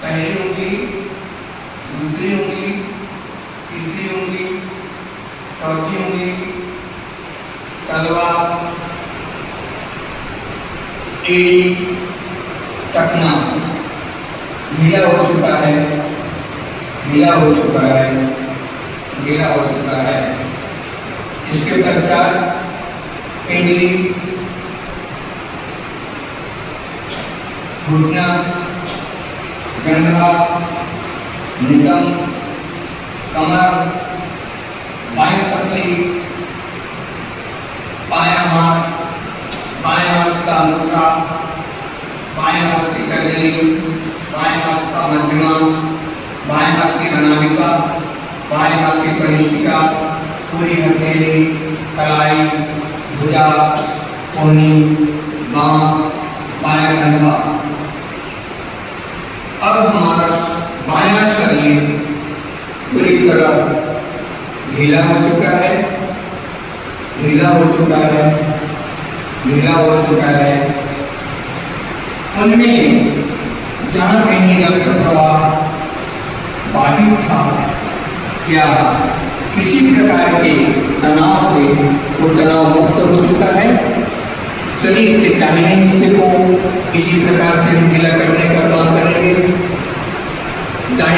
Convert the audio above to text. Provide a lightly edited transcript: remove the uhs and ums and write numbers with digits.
पहली उंगली, दूसरी उंगली, तीसरी उंगली, चौथी उंगली, तलवा, एड़ी, टखना ढीला हो चुका है, ढीला हो चुका है, ढीला हो चुका है। इसके पश्चात पिंगली, घुटना, जंघा, नितंब, कमर, बाएं पसली, बायां हाथ का अंगूठा, बाएं हाथ की कजली, बाएं हाथ का मध्यमा, बाएं हाथ की अनामिका, बाएं हाथ की कनिष्ठिका, पूरी हथेली, कलाई, भुजा, कोहनी, बांह, बायां कंधा। अब हमारा बायां शरीर पूरी तरह ढीला हो चुका है, ढीला हो चुका है, ढीला हो चुका है। उनमें जहाँ कहीं रक्त प्रवाह बाधित था या किसी प्रकार के तनाव थे, वो तनाव मुक्त हो चुका है। शरीर के दाहिने हिस्से को इसी प्रकार से ढीला करने का काम करेंगे।